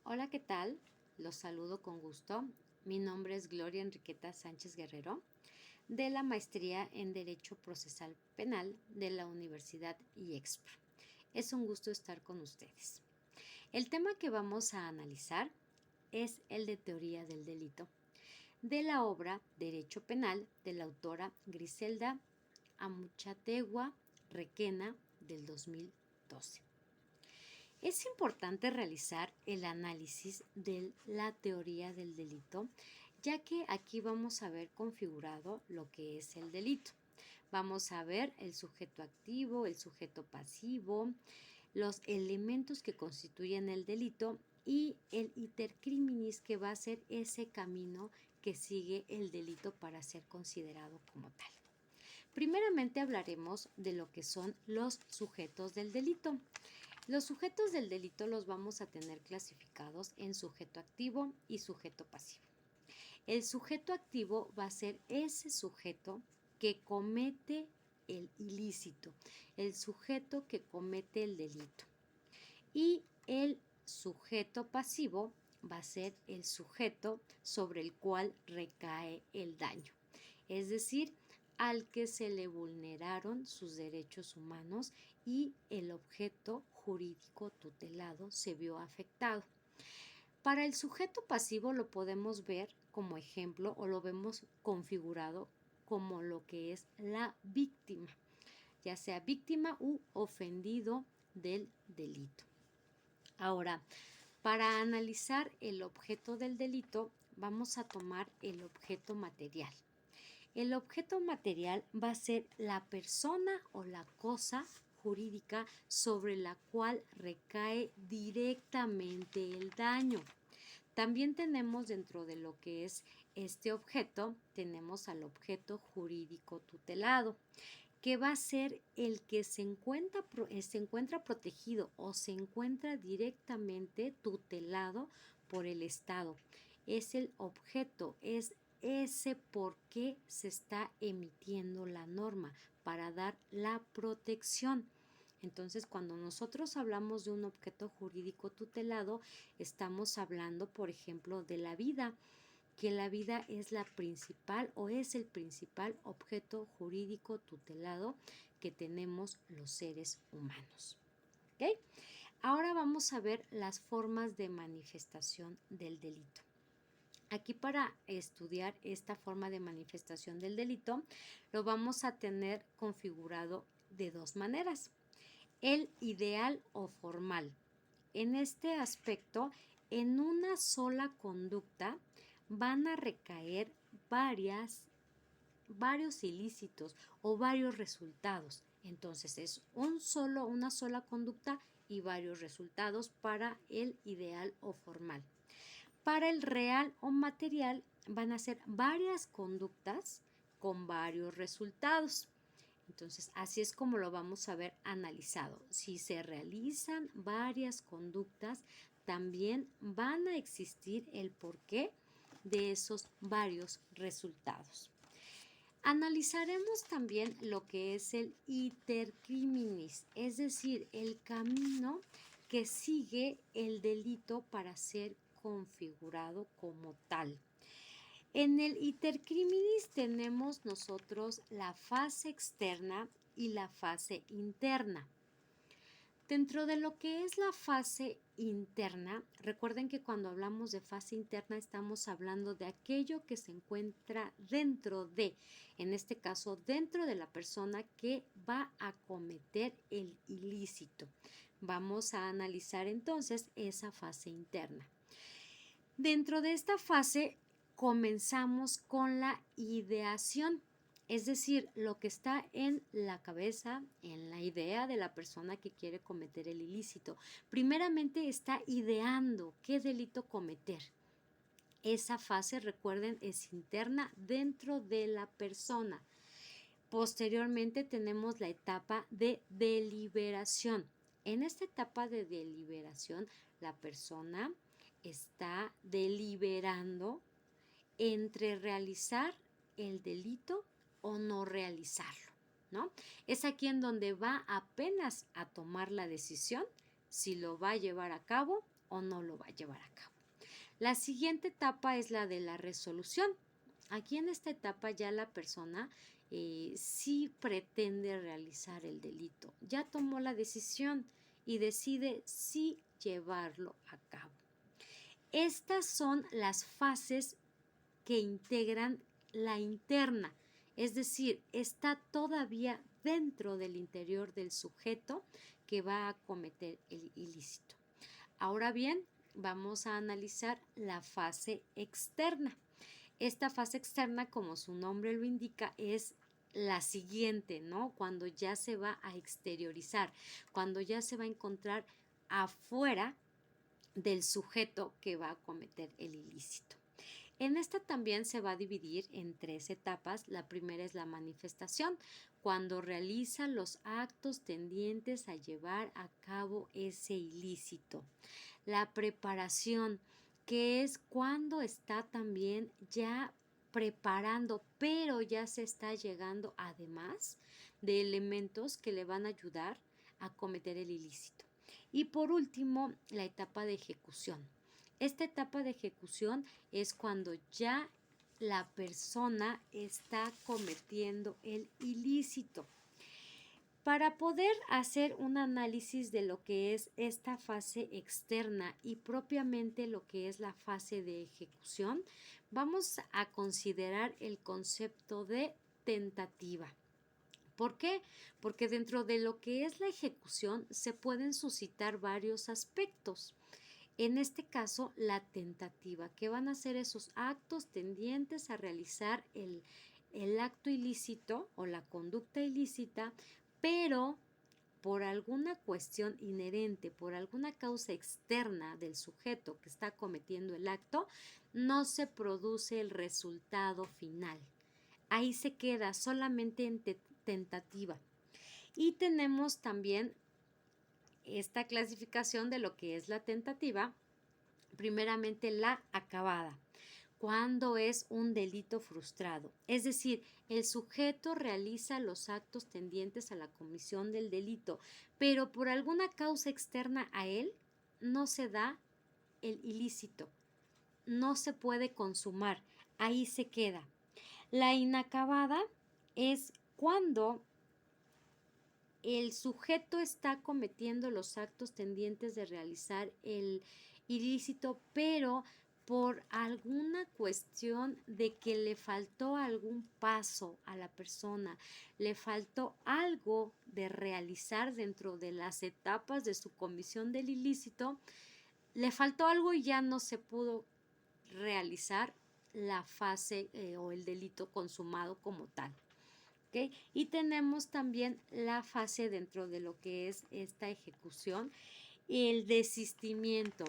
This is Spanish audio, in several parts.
Hola, ¿qué tal? Los saludo con gusto. Mi nombre es Gloria Enriqueta Sánchez Guerrero, de la Maestría en Derecho Procesal Penal de la Universidad IEXPR. Es un gusto estar con ustedes. El tema que vamos a analizar es el de teoría del delito, de la obra Derecho Penal de la autora Griselda Amuchategua Requena del 2012. Es importante realizar el análisis de la teoría del delito, ya que aquí vamos a ver configurado lo que es el delito. Vamos a ver el sujeto activo, el sujeto pasivo, los elementos que constituyen el delito y el iter criminis, que va a ser ese camino que sigue el delito para ser considerado como tal. Primeramente hablaremos de lo que son los sujetos del delito. Los sujetos del delito los vamos a tener clasificados en sujeto activo y sujeto pasivo. El sujeto activo va a ser ese sujeto que comete el ilícito, el sujeto que comete el delito. Y el sujeto pasivo va a ser el sujeto sobre el cual recae el daño, es decir, al que se le vulneraron sus derechos humanos y el objeto jurídico tutelado se vio afectado. Para el sujeto pasivo lo podemos ver como ejemplo o lo vemos configurado como lo que es la víctima, ya sea víctima u ofendido del delito. Ahora, para analizar el objeto del delito, vamos a tomar el objeto material. El objeto material va a ser la persona o la cosa jurídica sobre la cual recae directamente el daño. También tenemos dentro de lo que es este objeto, tenemos al objeto jurídico tutelado, que va a ser el que se encuentra protegido o se encuentra directamente tutelado por el Estado. Es el objeto, es ese por qué se está emitiendo la norma, para dar la protección. Entonces, cuando nosotros hablamos de un objeto jurídico tutelado, estamos hablando, por ejemplo, de la vida, que la vida es la principal o es el principal objeto jurídico tutelado que tenemos los seres humanos. ¿Okay? Ahora vamos a ver las formas de manifestación del delito. Aquí, para estudiar esta forma de manifestación del delito, lo vamos a tener configurado de dos maneras: el ideal o formal. En este aspecto, en una sola conducta van a recaer varios ilícitos o varios resultados. Entonces es una sola conducta y varios resultados para el ideal o formal. Para el real o material van a ser varias conductas con varios resultados. Entonces, así es como lo vamos a ver analizado. Si se realizan varias conductas, también van a existir el porqué de esos varios resultados. Analizaremos también lo que es el iter criminis, es decir, el camino que sigue el delito para ser configurado como tal. En el iter criminis tenemos nosotros la fase externa y la fase interna. Dentro de lo que es la fase interna, recuerden que cuando hablamos de fase interna estamos hablando de aquello que se encuentra dentro de, en este caso, dentro de la persona que va a cometer el ilícito. Vamos a analizar entonces esa fase interna. Dentro de esta fase comenzamos con la ideación, es decir, lo que está en la cabeza, en la idea de la persona que quiere cometer el ilícito. Primeramente está ideando qué delito cometer. Esa fase, recuerden, es interna dentro de la persona. Posteriormente tenemos la etapa de deliberación. En esta etapa de deliberación, la persona está deliberando entre realizar el delito o no realizarlo, ¿no? Es aquí en donde va apenas a tomar la decisión si lo va a llevar a cabo o no lo va a llevar a cabo. La siguiente etapa es la de la resolución. Aquí en esta etapa ya la persona sí pretende realizar el delito, ya tomó la decisión y decide sí llevarlo a cabo. Estas son las fases que integran la interna, es decir, está todavía dentro del interior del sujeto que va a cometer el ilícito. Ahora bien, vamos a analizar la fase externa. Esta fase externa, como su nombre lo indica, es la siguiente, ¿no? Cuando ya se va a exteriorizar, cuando ya se va a encontrar afuera del sujeto que va a cometer el ilícito. En esta también se va a dividir en 3 etapas. La primera es la manifestación, cuando realiza los actos tendientes a llevar a cabo ese ilícito. La preparación, que es cuando está también ya preparando, pero ya se está llegando además de elementos que le van a ayudar a cometer el ilícito. Y por último, la etapa de ejecución. Esta etapa de ejecución es cuando ya la persona está cometiendo el ilícito. Para poder hacer un análisis de lo que es esta fase externa y propiamente lo que es la fase de ejecución, vamos a considerar el concepto de tentativa. ¿Por qué? Porque dentro de lo que es la ejecución se pueden suscitar varios aspectos. En este caso, la tentativa, que van a ser esos actos tendientes a realizar el acto ilícito o la conducta ilícita, pero por alguna cuestión inherente, por alguna causa externa del sujeto que está cometiendo el acto, no se produce el resultado final. Ahí se queda solamente en tentativa. Y tenemos también esta clasificación de lo que es la tentativa, primeramente la acabada, cuando es un delito frustrado, es decir, el sujeto realiza los actos tendientes a la comisión del delito, pero por alguna causa externa a él no se da el ilícito, no se puede consumar, ahí se queda. La inacabada es cuando el sujeto está cometiendo los actos tendientes de realizar el ilícito, pero por alguna cuestión de que le faltó algún paso a la persona, le faltó algo de realizar dentro de las etapas de su comisión del ilícito, le faltó algo y ya no se pudo realizar la fase o el delito consumado como tal. ¿Okay? Y tenemos también la fase dentro de lo que es esta ejecución, el desistimiento.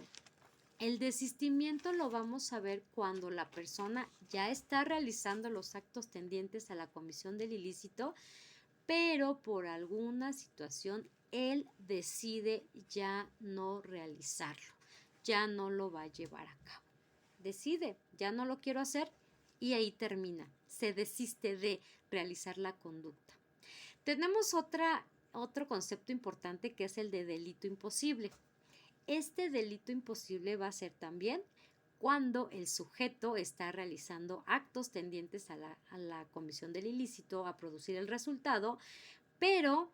El desistimiento lo vamos a ver cuando la persona ya está realizando los actos tendientes a la comisión del ilícito, pero por alguna situación él decide ya no realizarlo, ya no lo va a llevar a cabo. Decide, ya no lo quiero hacer y ahí termina, se desiste de realizar la conducta. Tenemos otro concepto importante que es el de delito imposible. Este delito imposible va a ser también cuando el sujeto está realizando actos tendientes a la comisión del ilícito, a producir el resultado, pero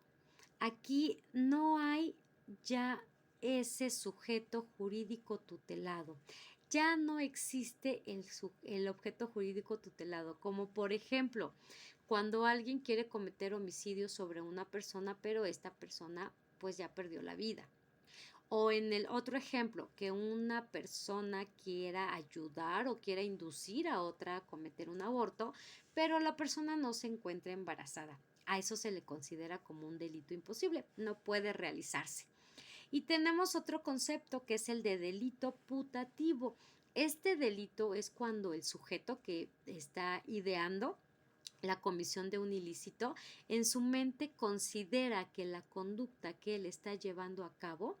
aquí no hay ya ese sujeto jurídico tutelado. Ya no existe el objeto jurídico tutelado, como por ejemplo, cuando alguien quiere cometer homicidio sobre una persona, pero esta persona pues ya perdió la vida. O en el otro ejemplo, que una persona quiera ayudar o quiera inducir a otra a cometer un aborto, pero la persona no se encuentra embarazada. A eso se le considera como un delito imposible, no puede realizarse. Y tenemos otro concepto que es el de delito putativo. Este delito es cuando el sujeto que está ideando la comisión de un ilícito en su mente considera que la conducta que él está llevando a cabo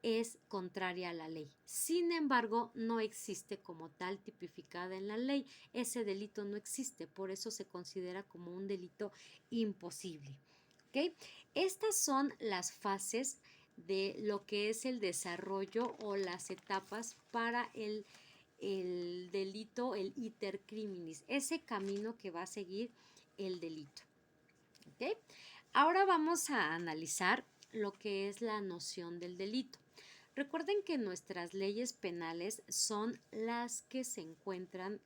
es contraria a la ley. Sin embargo, no existe como tal tipificada en la ley. Ese delito no existe, por eso se considera como un delito imposible. ¿Okay? Estas son las fases de lo que es el desarrollo o las etapas para el delito, el iter criminis, ese camino que va a seguir el delito. ¿Okay? Ahora vamos a analizar lo que es la noción del delito. Recuerden que nuestras leyes penales son las que se encuentran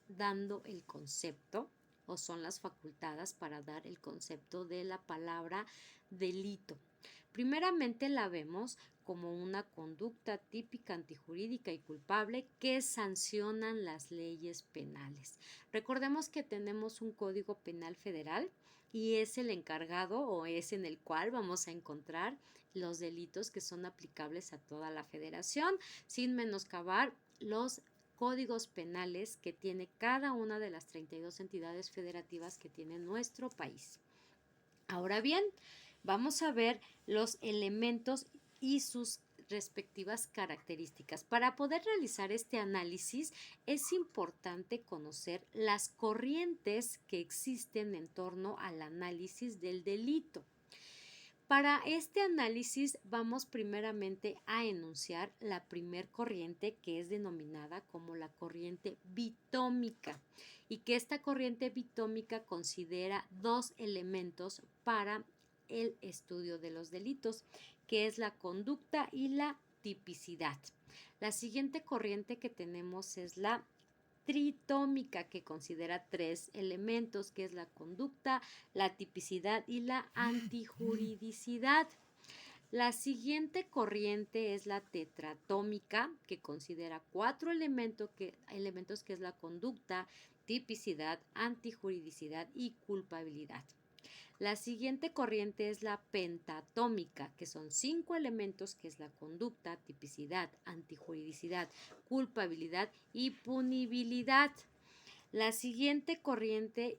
dando el concepto o son las facultadas para dar el concepto de la palabra delito. Primeramente la vemos como una conducta típica, antijurídica y culpable que sancionan las leyes penales. Recordemos que tenemos un Código Penal Federal y es el encargado o es en el cual vamos a encontrar los delitos que son aplicables a toda la federación, sin menoscabar los códigos penales que tiene cada una de las 32 entidades federativas que tiene nuestro país. Ahora bien, vamos a ver los elementos y sus respectivas características. Para poder realizar este análisis es importante conocer las corrientes que existen en torno al análisis del delito. Para este análisis vamos primeramente a enunciar la primer corriente que es denominada como la corriente bitómica y que esta corriente bitómica considera dos elementos para el estudio de los delitos, que es la conducta y la tipicidad. La siguiente corriente que tenemos es la tritómica, que considera tres elementos, que es la conducta, la tipicidad y la antijuridicidad. La siguiente corriente es la tetratómica, que considera cuatro elementos que es la conducta, tipicidad, antijuridicidad y culpabilidad. La siguiente corriente es la pentatómica, que son 5 elementos, que es la conducta, tipicidad, antijuridicidad, culpabilidad y punibilidad. La siguiente corriente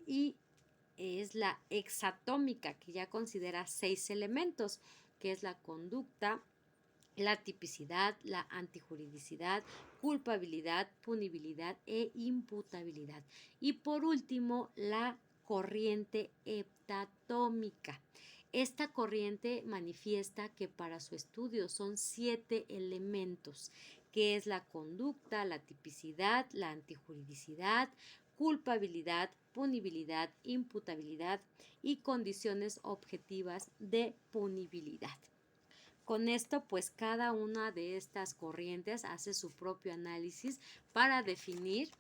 es la hexatómica, que ya considera 6 elementos, que es la conducta, la tipicidad, la antijuridicidad, culpabilidad, punibilidad e imputabilidad. Y por último, la corriente heptatómica. Esta corriente manifiesta que para su estudio son 7 elementos, que es la conducta, la tipicidad, la antijuridicidad, culpabilidad, punibilidad, imputabilidad y condiciones objetivas de punibilidad. Con esto, pues cada una de estas corrientes hace su propio análisis para definir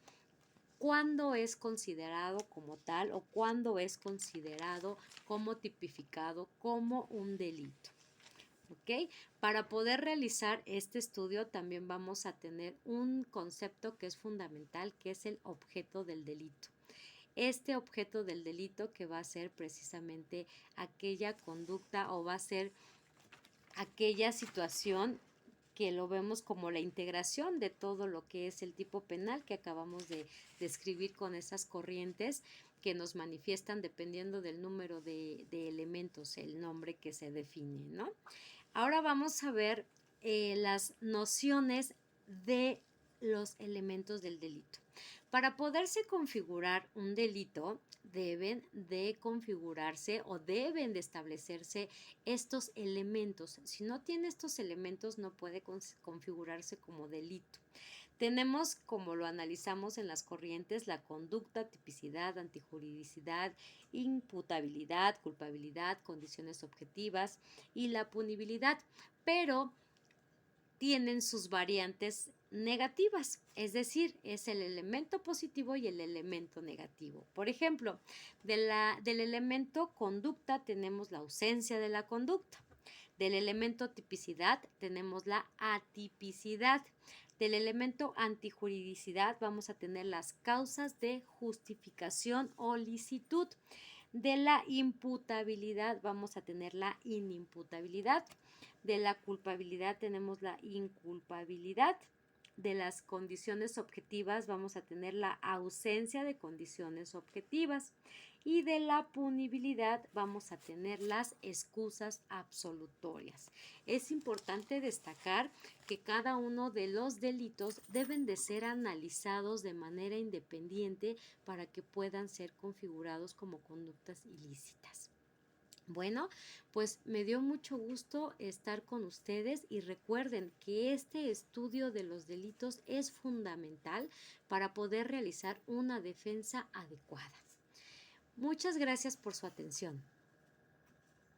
cuándo es considerado como tal o cuándo es considerado como tipificado como un delito. ¿Ok? Para poder realizar este estudio también vamos a tener un concepto que es fundamental, que es el objeto del delito. Este objeto del delito que va a ser precisamente aquella conducta o va a ser aquella situación que lo vemos como la integración de todo lo que es el tipo penal que acabamos de describir con esas corrientes que nos manifiestan dependiendo del número de elementos, el nombre que se define, ¿no? Ahora vamos a ver las nociones de los elementos del delito. Para poderse configurar un delito, deben de configurarse o deben de establecerse estos elementos. Si no tiene estos elementos, no puede configurarse como delito. Tenemos, como lo analizamos en las corrientes, la conducta, tipicidad, antijuridicidad, imputabilidad, culpabilidad, condiciones objetivas y la punibilidad, pero tienen sus variantes negativas, es decir, es el elemento positivo y el elemento negativo. Por ejemplo, del elemento conducta tenemos la ausencia de la conducta. Del elemento tipicidad tenemos la atipicidad. Del elemento antijuridicidad vamos a tener las causas de justificación o licitud. De la imputabilidad vamos a tener la inimputabilidad. De la culpabilidad tenemos la inculpabilidad. De las condiciones objetivas vamos a tener la ausencia de condiciones objetivas. Y de la punibilidad vamos a tener las excusas absolutorias. Es importante destacar que cada uno de los delitos deben de ser analizados de manera independiente para que puedan ser configurados como conductas ilícitas. Bueno, pues me dio mucho gusto estar con ustedes y recuerden que este estudio de los delitos es fundamental para poder realizar una defensa adecuada. Muchas gracias por su atención.